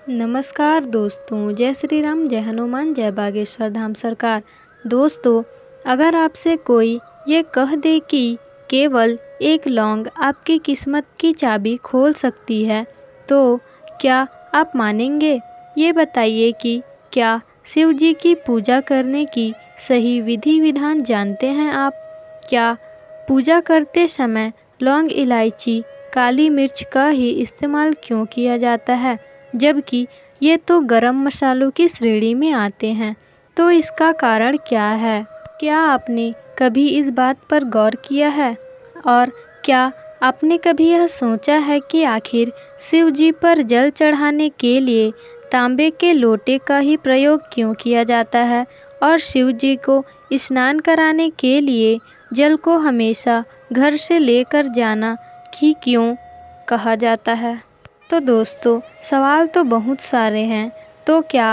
नमस्कार दोस्तों, जय श्री राम, जय हनुमान, जय बागेश्वर धाम सरकार। दोस्तों, अगर आपसे कोई ये कह दे कि केवल एक लौंग आपकी किस्मत की चाबी खोल सकती है, तो क्या आप मानेंगे? ये बताइए कि क्या शिव जी की पूजा करने की सही विधि विधान जानते हैं आप? क्या पूजा करते समय लौंग, इलायची, काली मिर्च का ही इस्तेमाल क्यों किया जाता है, जबकि ये तो गरम मसालों की श्रेणी में आते हैं? तो इसका कारण क्या है? क्या आपने कभी इस बात पर गौर किया है? और क्या आपने कभी यह सोचा है कि आखिर शिव जी पर जल चढ़ाने के लिए तांबे के लोटे का ही प्रयोग क्यों किया जाता है और शिव जी को स्नान कराने के लिए जल को हमेशा घर से लेकर जाना ही क्यों कहा जाता है? तो दोस्तों, सवाल तो बहुत सारे हैं, तो क्या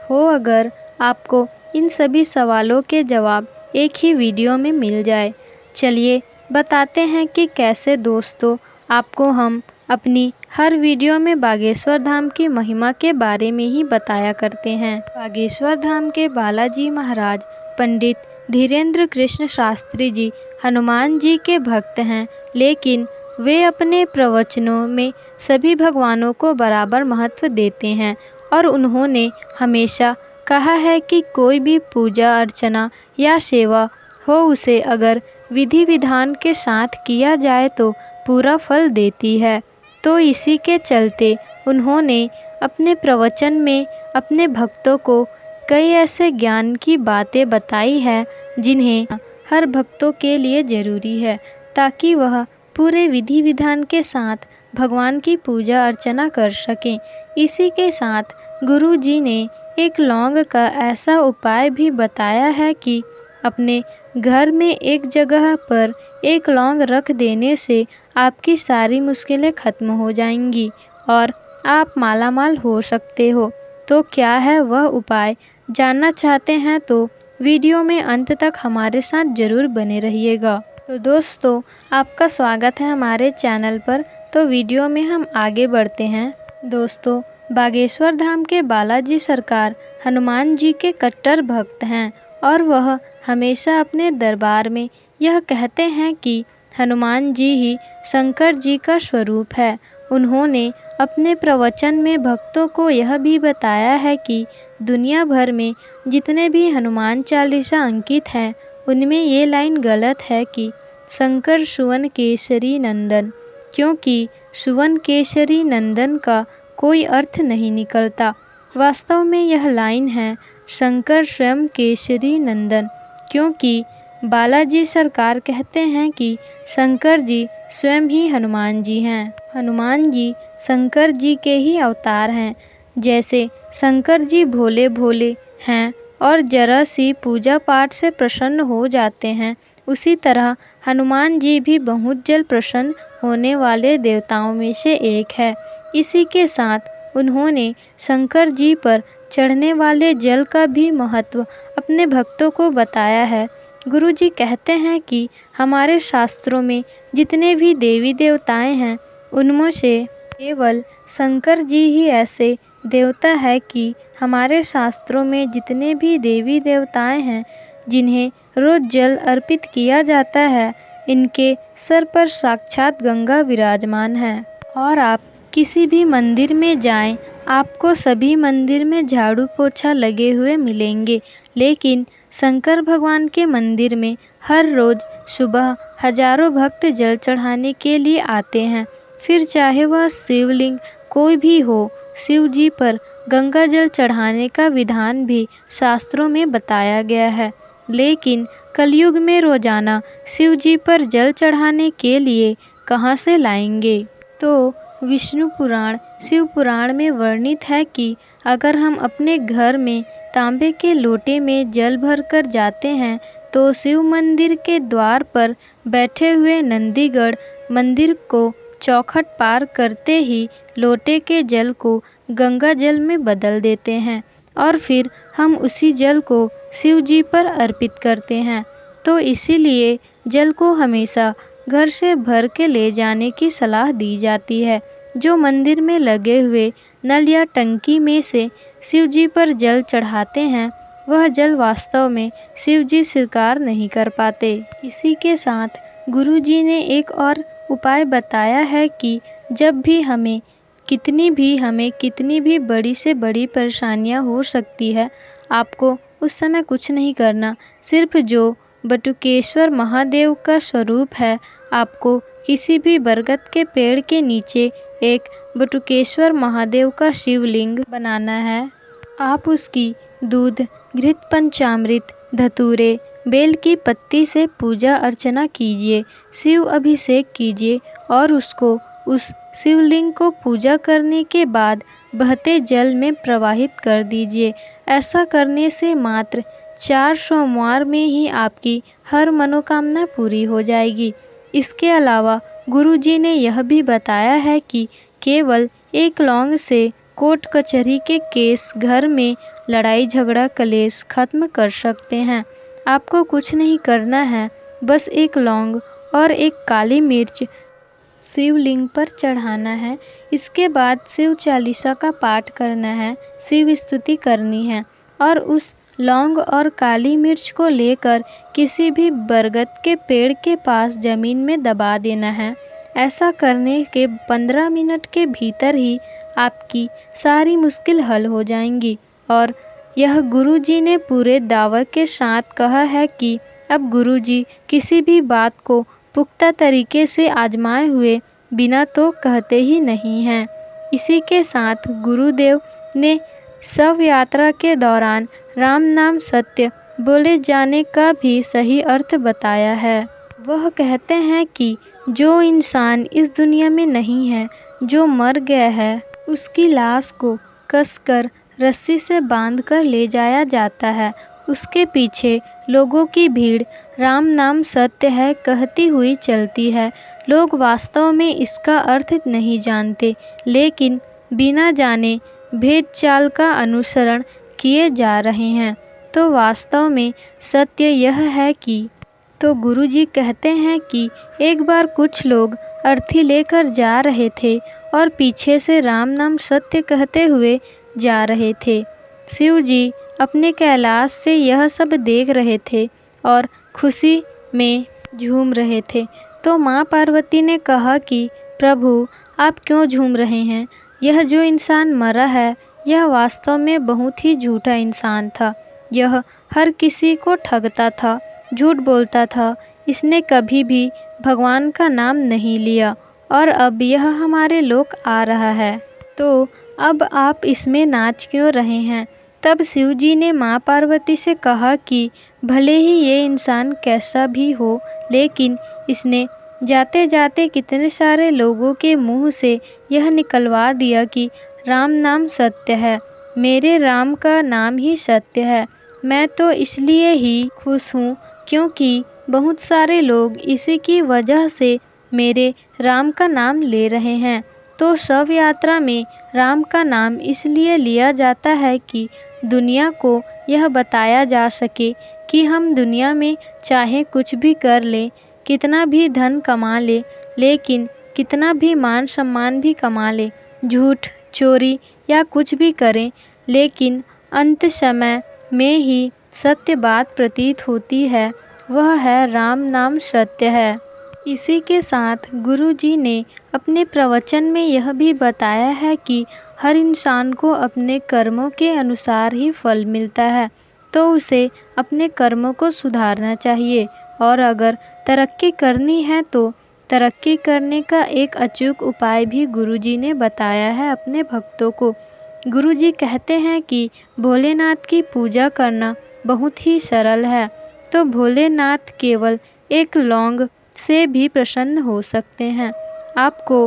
हो अगर आपको इन सभी सवालों के जवाब एक ही वीडियो में मिल जाए। चलिए बताते हैं कि कैसे। दोस्तों, आपको हम अपनी हर वीडियो में बागेश्वर धाम की महिमा के बारे में ही बताया करते हैं। बागेश्वर धाम के बालाजी महाराज पंडित धीरेन्द्र कृष्ण शास्त्री जी हनुमान जी के भक्त हैं, लेकिन वे अपने प्रवचनों में सभी भगवानों को बराबर महत्व देते हैं और उन्होंने हमेशा कहा है कि कोई भी पूजा अर्चना या सेवा हो, उसे अगर विधि विधान के साथ किया जाए तो पूरा फल देती है। तो इसी के चलते उन्होंने अपने प्रवचन में अपने भक्तों को कई ऐसे ज्ञान की बातें बताई है जिन्हें हर भक्तों के लिए ज़रूरी है, ताकि वह पूरे विधि विधान के साथ भगवान की पूजा अर्चना कर सकें। इसी के साथ गुरु जी ने एक लौंग का ऐसा उपाय भी बताया है कि अपने घर में एक जगह पर एक लौंग रख देने से आपकी सारी मुश्किलें खत्म हो जाएंगी और आप मालामाल हो सकते हो। तो क्या है वह उपाय, जानना चाहते हैं तो वीडियो में अंत तक हमारे साथ ज़रूर बने रहिएगा। तो दोस्तों, आपका स्वागत है हमारे चैनल पर। तो वीडियो में हम आगे बढ़ते हैं। दोस्तों, बागेश्वर धाम के बालाजी सरकार हनुमान जी के कट्टर भक्त हैं और वह हमेशा अपने दरबार में यह कहते हैं कि हनुमान जी ही शंकर जी का स्वरूप है। उन्होंने अपने प्रवचन में भक्तों को यह भी बताया है कि दुनिया भर में जितने भी हनुमान चालीसा अंकित हैं, उनमें ये लाइन गलत है कि शंकर सुवन केसरी नंदन, क्योंकि सुवन केसरी नंदन का कोई अर्थ नहीं निकलता। वास्तव में यह लाइन है शंकर स्वयं केसरी नंदन, क्योंकि बालाजी सरकार कहते हैं कि शंकर जी स्वयं ही हनुमान जी हैं। हनुमान जी शंकर जी के ही अवतार हैं। जैसे शंकर जी भोले भोले हैं और जरा सी पूजा पाठ से प्रसन्न हो जाते हैं, उसी तरह हनुमान जी भी बहुत जल्द प्रसन्न होने वाले देवताओं में से एक है। इसी के साथ उन्होंने शंकर जी पर चढ़ने वाले जल का भी महत्व अपने भक्तों को बताया है। गुरु जी कहते हैं कि हमारे शास्त्रों में जितने भी देवी देवताएं हैं, उनमें से केवल शंकर जी ही ऐसे देवता है कि हमारे शास्त्रों में जितने भी देवी देवताएं हैं जिन्हें रोज जल अर्पित किया जाता है, इनके सर पर साक्षात गंगा विराजमान है। और आप किसी भी मंदिर में जाएं, आपको सभी मंदिर में झाड़ू पोछा लगे हुए मिलेंगे, लेकिन शंकर भगवान के मंदिर में हर रोज़ सुबह हजारों भक्त जल चढ़ाने के लिए आते हैं। फिर चाहे वह शिवलिंग कोई भी हो, शिव जी पर गंगा जल चढ़ाने का विधान भी शास्त्रों में बताया गया है। लेकिन कलयुग में रोजाना शिव जी पर जल चढ़ाने के लिए कहाँ से लाएंगे? तो विष्णु पुराण, शिव पुराण में वर्णित है कि अगर हम अपने घर में तांबे के लोटे में जल भर कर जाते हैं, तो शिव मंदिर के द्वार पर बैठे हुए नंदीगढ़ मंदिर को चौखट पार करते ही लोटे के जल को गंगा जल में बदल देते हैं और फिर हम उसी जल को शिव जी पर अर्पित करते हैं। तो इसीलिए जल को हमेशा घर से भर के ले जाने की सलाह दी जाती है। जो मंदिर में लगे हुए नल या टंकी में से शिव जी पर जल चढ़ाते हैं, वह जल वास्तव में शिव जी स्वीकार नहीं कर पाते। इसी के साथ गुरु जी ने एक और उपाय बताया है कि जब भी हमें कितनी भी बड़ी से बड़ी परेशानियां हो सकती है, आपको उस समय कुछ नहीं करना। सिर्फ जो बटुकेश्वर महादेव का स्वरूप है, आपको किसी भी बरगद के पेड़ के नीचे एक बटुकेश्वर महादेव का शिवलिंग बनाना है। आप उसकी दूध, घृत, पंचामृत, धतूरे, बेल की पत्ती से पूजा अर्चना कीजिए, शिव अभिषेक कीजिए और उस शिवलिंग को पूजा करने के बाद बहते जल में प्रवाहित कर दीजिए। ऐसा करने से मात्र 4 सोमवार में ही आपकी हर मनोकामना पूरी हो जाएगी। इसके अलावा गुरु जी ने यह भी बताया है कि केवल एक लौंग से कोर्ट कचहरी के केस, घर में लड़ाई झगड़ा, कलेश खत्म कर सकते हैं। आपको कुछ नहीं करना है, बस एक लौंग और एक काली मिर्च शिवलिंग पर चढ़ाना है। इसके बाद शिव चालीसा का पाठ करना है, शिव स्तुति करनी है और उस लौंग और काली मिर्च को लेकर किसी भी बरगद के पेड़ के पास ज़मीन में दबा देना है। ऐसा करने के 15 मिनट के भीतर ही आपकी सारी मुश्किल हल हो जाएंगी। और यह गुरु जी ने पूरे दावे के साथ कहा है कि अब गुरु जी किसी भी बात को पुख्ता तरीके से आजमाए हुए बिना तो कहते ही नहीं हैं। इसी के साथ गुरुदेव ने शव यात्रा के दौरान राम नाम सत्य बोले जाने का भी सही अर्थ बताया है। वह कहते हैं कि जो इंसान इस दुनिया में नहीं है, जो मर गया है, उसकी लाश को कसकर रस्सी से बांधकर ले जाया जाता है। उसके पीछे लोगों की भीड़ राम नाम सत्य है कहती हुई चलती है। लोग वास्तव में इसका अर्थ नहीं जानते, लेकिन बिना जाने भेद चाल का अनुसरण किए जा रहे हैं। तो वास्तव में सत्य यह है कि गुरुजी कहते हैं कि एक बार कुछ लोग अर्थी लेकर जा रहे थे और पीछे से राम नाम सत्य कहते हुए जा रहे थे। शिव जी अपने कैलाश से यह सब देख रहे थे और खुशी में झूम रहे थे। तो माँ पार्वती ने कहा कि प्रभु, आप क्यों झूम रहे हैं? यह जो इंसान मरा है, यह वास्तव में बहुत ही झूठा इंसान था। यह हर किसी को ठगता था, झूठ बोलता था। इसने कभी भी भगवान का नाम नहीं लिया और अब यह हमारे लोक आ रहा है, तो अब आप इसमें नाच क्यों रहे हैं? तब शिव जी ने माँ पार्वती से कहा कि भले ही ये इंसान कैसा भी हो, लेकिन इसने जाते जाते कितने सारे लोगों के मुंह से यह निकलवा दिया कि राम नाम सत्य है, मेरे राम का नाम ही सत्य है। मैं तो इसलिए ही खुश हूँ क्योंकि बहुत सारे लोग इसी की वजह से मेरे राम का नाम ले रहे हैं। तो शव यात्रा में राम का नाम इसलिए लिया जाता है कि दुनिया को यह बताया जा सके कि हम दुनिया में चाहे कुछ भी कर लें, कितना भी धन कमा ले, लेकिन कितना भी मान सम्मान भी कमा ले, झूठ, चोरी या कुछ भी करें, लेकिन अंत समय में ही सत्य बात प्रतीत होती है, वह है राम नाम सत्य है। इसी के साथ गुरु जी ने अपने प्रवचन में यह भी बताया है कि हर इंसान को अपने कर्मों के अनुसार ही फल मिलता है, तो उसे अपने कर्मों को सुधारना चाहिए। और अगर तरक्की करनी है तो तरक्की करने का एक अचूक उपाय भी गुरुजी ने बताया है अपने भक्तों को। गुरुजी कहते हैं कि भोलेनाथ की पूजा करना बहुत ही सरल है, तो भोलेनाथ केवल एक लौंग से भी प्रसन्न हो सकते हैं। आपको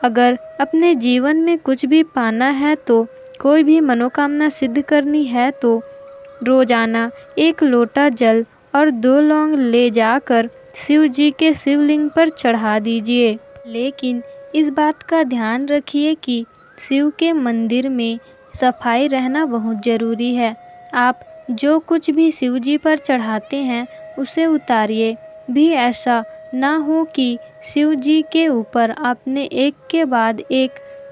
अगर अपने जीवन में कुछ भी पाना है, तो कोई भी मनोकामना सिद्ध करनी है, तो रोजाना 1 लोटा जल और 2 लौंग ले जाकर शिव जी के शिवलिंग पर चढ़ा दीजिए। लेकिन इस बात का ध्यान रखिए कि शिव के मंदिर में सफाई रहना बहुत ज़रूरी है। आप जो कुछ भी शिव जी पर चढ़ाते हैं उसे उतारिए भी। ऐसा ना हो कि शिव जी के ऊपर आपने एक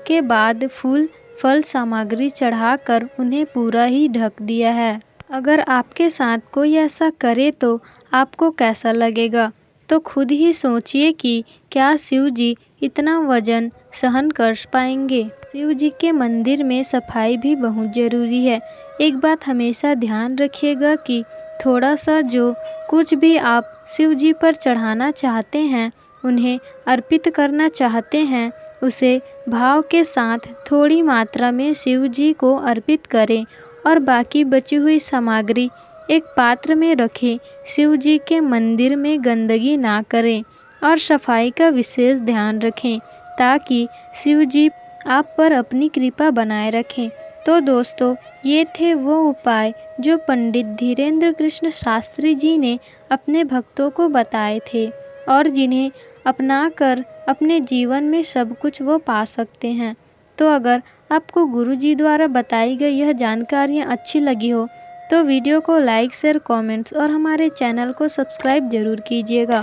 के बाद फूल फल सामग्री चढ़ाकर उन्हें पूरा ही ढक दिया है। अगर आपके साथ कोई ऐसा करे तो आपको कैसा लगेगा? तो खुद ही सोचिए कि क्या शिव जी इतना वजन सहन कर पाएंगे। शिव जी के मंदिर में सफाई भी बहुत ज़रूरी है। एक बात हमेशा ध्यान रखिएगा कि थोड़ा सा जो कुछ भी आप शिव जी पर चढ़ाना चाहते हैं, उन्हें अर्पित करना चाहते हैं, उसे भाव के साथ थोड़ी मात्रा में शिव जी को अर्पित करें और बाकी बची हुई सामग्री एक पात्र में रखें। शिव जी के मंदिर में गंदगी ना करें और सफाई का विशेष ध्यान रखें ताकि शिव जी आप पर अपनी कृपा बनाए रखें। तो दोस्तों, ये थे वो उपाय जो पंडित धीरेन्द्र कृष्ण शास्त्री जी ने अपने भक्तों को बताए थे और जिन्हें अपनाकर अपने जीवन में सब कुछ वो पा सकते हैं। तो अगर आपको गुरु जी द्वारा बताई गई यह जानकारियाँ अच्छी लगी हो तो वीडियो को लाइक, शेयर, कमेंट्स और हमारे चैनल को सब्सक्राइब जरूर कीजिएगा।